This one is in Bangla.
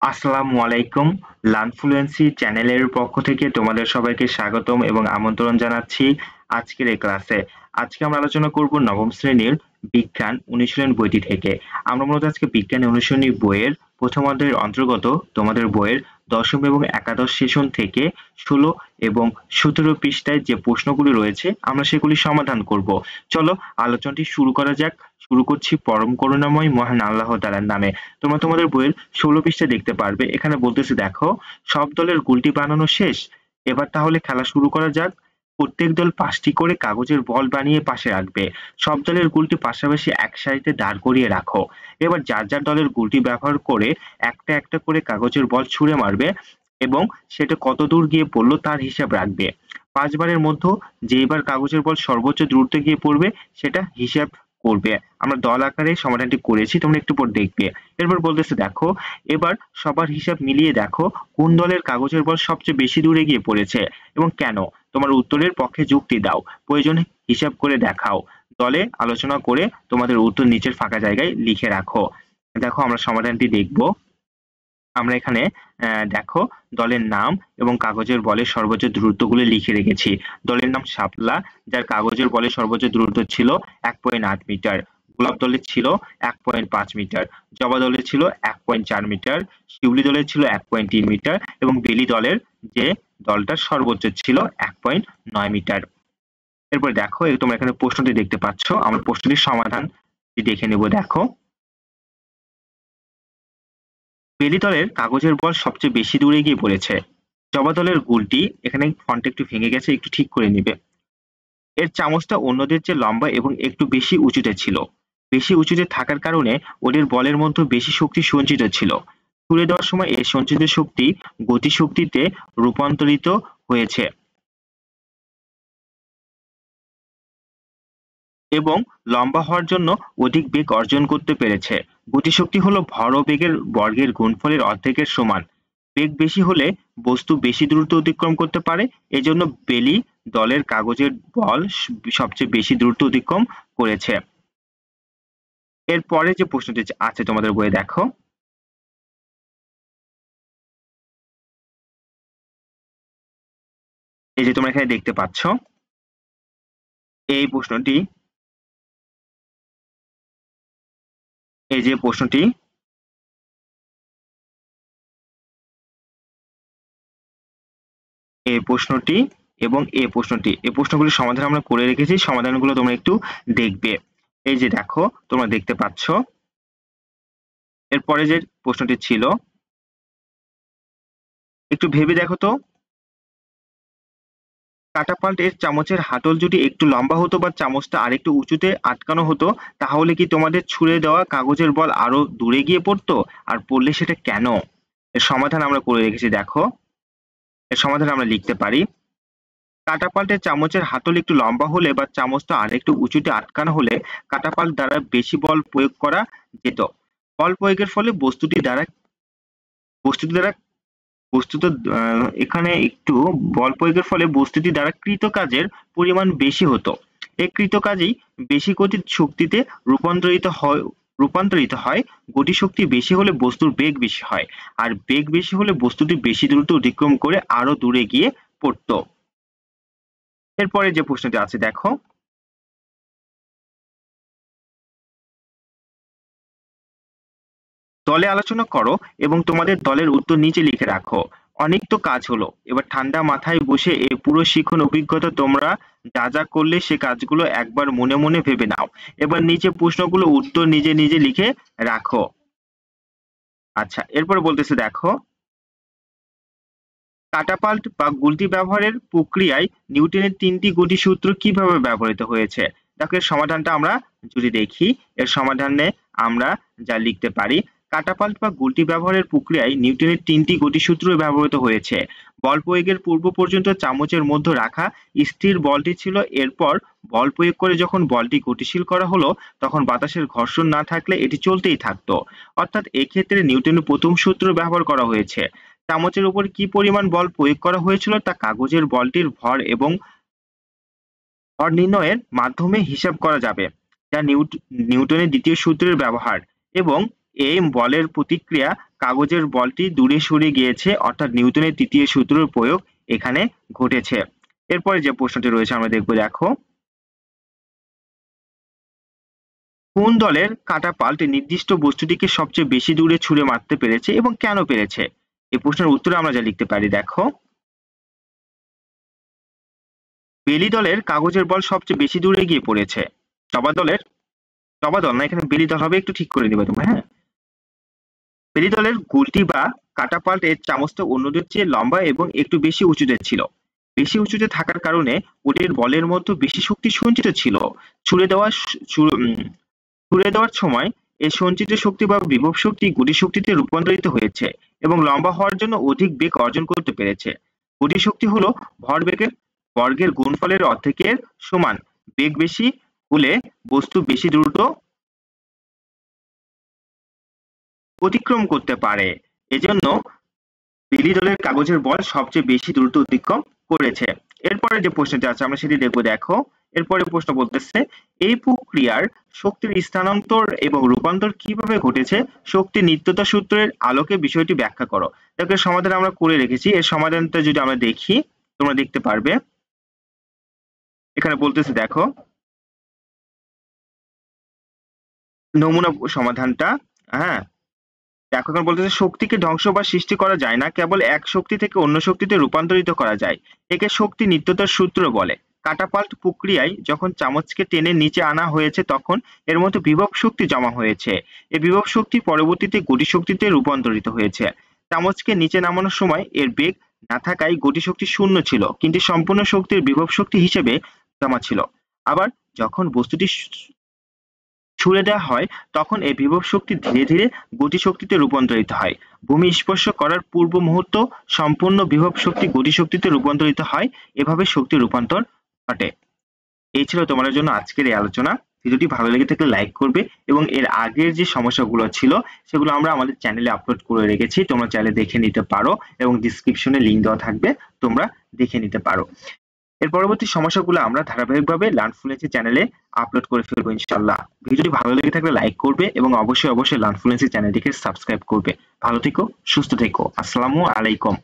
আসসালামু আলাইকুম। লার্নফ্লুয়েন্সি চ্যানেলের পক্ষ থেকে তোমাদের সবাইকে স্বাগতম এবং আমন্ত্রণ জানাচ্ছি আজকের এই ক্লাসে। আজকে আমরা আলোচনা করব নবম শ্রেণীর বিজ্ঞান অনুশীলন বইটি থেকে। আমরা মূলত আজকে বিজ্ঞান অনুশীলনী বইয়ের প্রথম অধ্যায়ের অন্তর্গত তোমাদের বইয়ের দশম এবং একাদশ সেশন থেকে 16 এবং 17 পৃষ্ঠায় যে প্রশ্নগুলি রয়েছে আমরা সেগুলি সমাধান করব। চলো আলোচনাটি শুরু করা যাক। শুরু করছি পরম করুণাময় মহান আল্লাহ তাআলার নামে। তোমরা তোমাদের বইয়ের 16 পৃষ্ঠায় দেখতে পারবে, এখানে বলতেছে দেখো, সব দলের গোলটি বানানো শেষ, এবার তাহলে খেলা শুরু করা যাক। প্রত্যেক দল 5টি করে কাগজের বল বানিয়ে পাশে রাখবে। সব দলের গোলটি পাশাপাশি এক সারিতে দাঁড় করিয়ে রাখো। এবার যার যার দলের গোলটি ব্যবহার করে একটা একটা করে কাগজের বল ছুঁড়ে মারবে এবং সেটা কত দূর গিয়ে পড়লো তার হিসাব রাখবে। 5 বারের মধ্যে যেইবার কাগজের বল সর্বোচ্চ দূরত্বে গিয়ে পড়বে সেটা হিসাব করবে। আমরা দল আকারে সমাধানটি করেছি, তোমরা একটু পর দেখবে। এরপর বলতেছে দেখো, এবার সবার হিসাব মিলিয়ে দেখো কোন দলের কাগজের বল সবচেয়ে বেশি দূরে গিয়ে পড়েছে এবং কেন। তোমার উত্তরের পক্ষে যুক্তি দাও, প্রয়োজনে হিসাব করে দেখাও। দলে আলোচনা করে তোমাদের উত্তর নিচের ফাঁকা জায়গায় লিখে রাখো। দেখো আমরা সমাধানটি দেখব। আমরা এখানে দেখো দলের নাম এবং কাগজের বলের সর্বোচ্চ দূরত্বগুলো লিখে রেখেছি। দলের নাম শাপলা, যার কাগজের বলের সর্বোচ্চ দূরত্ব ছিল 1.8 মিটার। গোলাপ দলের ছিল 1.5 মিটার। জবা দলের ছিল 1.4 মিটার। শিউলি দলের ছিল 1.3 মিটার এবং বেলি দলের যে দলটার সর্বোচ্চ ছিল 1.9 মিটার। এরপর দেখো তোমরা এখানে প্রশ্নটি দেখতে পাচ্ছ, আমরা প্রশ্নটির সমাধান দেখে নেব। দেখো, বেলি দলের কাগজের বল সবচেয়ে বেশি দূরে গিয়ে পড়েছে। জবা দলের গোলটি, এখানে ফন্টটা একটু ভেঙে গেছে, একটু ঠিক করে নিবে। এর চামচটা অন্যদের চেয়ে লম্বা এবং একটু বেশি উঁচুতে ছিল। বেশি উঁচুতে থাকার কারণে ওদের বলের মধ্যে বেশি শক্তি সঞ্চিত ছিল। ছুড়ে দেওয়ার সময় এই সঞ্চিত শক্তি গতিশক্তিতে রূপান্তরিত হয়েছে এবং লম্বা হওয়ার জন্য অধিক বেগ অর্জন করতে পেরেছে। গতিশক্তি হলো ভর ও বেগের বর্গের গুণফলের অর্ধেকের সমান। বেগ বেশি হলে বস্তু বেশি দ্রুত অতিক্রম করতে পারে, এজন্য বেলি দলের কাগজের বল সবচেয়ে বেশি দ্রুত অতিক্রম করেছে। এর পরে যে প্রশ্নটি আছে তোমাদের বইয়ে দেখো, এই যে তোমরা এখানে দেখতে পাচ্ছ এই প্রশ্নটি, এই যে প্রশ্নটি, এই প্রশ্নটি এবং এই প্রশ্নটি, এই প্রশ্নগুলির সমাধান আমরা করে রেখেছি। সমাধানগুলো তোমরা একটু দেখবে। এই যে দেখো তোমরা দেখতে পাচ্ছ, এরপরে যে প্রশ্নটি ছিল একটু ভেবে দেখো তো, কাটাপাল্ট এর চামচের হাতল যদি একটু লম্বা হতো বা চামচটা আরেকটু উঁচুতে আটকানো হতো, তাহলে কি তোমাদের ছুঁড়ে দেওয়া কাগজের বল আরো দূরে গিয়ে পড়তো? আর পড়লে সেটা কেন? এর সমাধান আমরা করে রেখেছি। দেখো, এর সমাধান আমরা লিখতে পারি, কাটাপাল্টের চামচের হাতল একটু লম্বা হলে বা চামচটা আরেকটু উঁচুতে আটকানো হলে কাটাপাল্ট দ্বারা বেশি বল প্রয়োগ করা যেত। বল প্রয়োগের ফলে বস্তুটি দ্বারা বস্তুত এখানে একটু বল প্রয়োগের ফলে বস্তুটি দ্বারা কৃত কাজের পরিমাণ বেশি হতো। এই কৃত কাজেই বেশি গতির শক্তিতে রূপান্তরিত হয়। গতিশক্তি বেশি হলে বস্তুর বেগ বেশি হয়, আর বেগ বেশি হলে বস্তুটি বেশি দ্রুত অতিক্রম করে আরো দূরে গিয়ে পড়তো। এরপরে যে প্রশ্নটি আছে দেখো, দলে আলোচনা করো এবং তোমাদের দলের উত্তর নিচে লিখে রাখো। অনেক তো কাজ হলো, এবার ঠান্ডা মাথায় বসে এই পুরো শিখন অভিজ্ঞতা তোমরা যা যা করলে সে কাজগুলো একবার মনে মনে ভেবে নাও। এবার নিচে প্রশ্নগুলো উত্তর নিজে নিজে লিখে রাখো। আচ্ছা, এরপর বলতেছে দেখো, কাটাপাল্ট বা গুলতি ব্যবহারের প্রক্রিয়ায় নিউটনের 3টি গতিসূত্র কিভাবে ব্যবহৃত হয়েছে? দেখো এর সমাধানটা আমরা যদি দেখি, এর সমাধানে আমরা যা লিখতে পারি, কাটাপাল্ট বা গুলতি ব্যবহারের প্রক্রিয়ায় নিউটনের 3টি গতিসূত্র ব্যবহৃত হয়েছে। বল প্রয়োগের পূর্ব পর্যন্ত চামচের মধ্যে রাখা স্থির বলটি ছিল, এরপর বল প্রয়োগ করে যখন বলটি গতিশীল করা হলো তখন বাতাসের ঘর্ষণ না থাকলে এটি চলতেই থাকতো। অর্থাৎ এক্ষেত্রে নিউটনের প্রথম সূত্র ব্যবহার করা হয়েছে। চামচের উপর কি পরিমাণ বল প্রয়োগ করা হয়েছিল তা কাগজের বলটির ভর এবং ভর নির্ণয়ের মাধ্যমে হিসাব করা যাবে, যা নিউটনের দ্বিতীয় সূত্রের ব্যবহার। এবং এই বলের প্রতিক্রিয়া কাগজের বলটি দূরে সরে গিয়েছে, অর্থাৎ নিউটনের তৃতীয় সূত্রের প্রয়োগ এখানে ঘটেছে। এরপরে যে প্রশ্নটি রয়েছে আমরা দেখব, দেখো কোন দলের কাটাপাল্ট নির্দিষ্ট বস্তুটিকে সবচেয়ে বেশি দূরে ছুঁড়ে মারতে পেরেছে এবং কেন পেরেছে? এই প্রশ্নের উত্তরে আমরা যা লিখতে পারি, দেখো বেলি দলের কাগজের বল সবচেয়ে বেশি দূরে গিয়ে পড়েছে। জবা দল না, এখানে বেলি দল হবে, একটু ঠিক করে নিবে তোমরা। হ্যাঁ, বেলি দলের গুলটি বা কাটাপাল্ট এর চামচটা অন্যদের চেয়ে লম্বা এবং একটু বেশি উঁচুতে ছিল। বেশি উঁচুতে থাকার কারণে ওদের বলের মতো বেশি শক্তি সঞ্চিত ছিল। ছুড়ে দেওয়ার সময় এই সঞ্চিত শক্তি বা বিভব শক্তি গতি শক্তিতে রূপান্তরিত হয়েছে এবং লম্বা হওয়ার জন্য অধিক বেগ অর্জন করতে পেরেছে। গতি শক্তি হলো ভরবেগের বর্গের গুণফলের অর্ধেকের সমান। বেগ বেশি হলে বস্তু বেশি দ্রুত অতিক্রম করতে পারে। এজন্য বেলি দলের কাগজের বল সবচেয়ে বেশি দ্রুত অতিক্রম করেছে। এরপরে যে প্রশ্নটি আছে আমরা সেটি দেখবো, দেখো এরপরে প্রশ্ন বলতেছে এই প্রক্রিয়ার শক্তির স্থানান্তর এবং রূপান্তর কিভাবে ঘটেছে? শক্তির নিত্যতা সূত্রের আলোকে বিষয়টি ব্যাখ্যা করো। দেখো এর সমাধান আমরা করে রেখেছি, এর সমাধানটা যদি আমরা দেখি তোমরা দেখতে পারবে। এখানে বলতেছে দেখো নমুনা সমাধানটা। হ্যাঁ, দেখো এখানে বলতেছে শক্তিকে ধ্বংস বা সৃষ্টি করা যায় না, কেবল এক শক্তি থেকে অন্য শক্তিতে রূপান্তরিত করা যায়। একে শক্তি নিত্যতার সূত্র বলে। কাটাপাল্ট প্রক্রিয়ায় যখন চামচকে টেনে নিচে আনা হয়েছে তখন এর মধ্যে বিভব শক্তি জমা হয়েছে। এই বিভব শক্তি পরবর্তীতে গতিশক্তিতে রূপান্তরিত হয়েছে। চামচকে নিচে নামানোর সময় এর বেগ না থাকায় গতিশক্তি শূন্য ছিল, কিন্তু সম্পূর্ণ শক্তির বিভব শক্তি হিসেবে জমা ছিল। আবার যখন বস্তুটি ছুড়ে দেওয়া হয় তখন এই বিভব শক্তি ধীরে ধীরে গতিশক্তিতে রূপান্তরিত হয়। ভূমি স্পর্শ করার পূর্ব মুহূর্ত সম্পূর্ণ বিভব শক্তি গতিশক্তিতে রূপান্তরিত হয়। এভাবে শক্তি রূপান্তর ঘটে। এই ছিল তোমাদের জন্য আজকের এই আলোচনা। ভিডিওটি ভালো লেগে থাকলে লাইক করবে এবং এর আগের যে সমস্যাগুলো ছিল সেগুলো আমরা আমাদের চ্যানেলে আপলোড করে রেখেছি, তোমরা চাইলে দেখে নিতে পারো এবং ডিসক্রিপশনে লিংক দেওয়া থাকবে, তোমরা দেখে নিতে পারো। এর পরবর্তী সমস্যাগুলো আমরা ধারাবাহিকভাবে লার্ন ফ্লুয়েন্সি চ্যানেলে আপলোড করে ফেলবো ইনশাআল্লাহ। ভিডিওটি ভালো লেগে থাকলে লাইক করবে এবং অবশ্যই লার্ন ফ্লুয়েন্সি চ্যানেলটিকে সাবস্ক্রাইব করবে। ভালো থেকো, সুস্থ থেকো। আসসালামু আলাইকুম।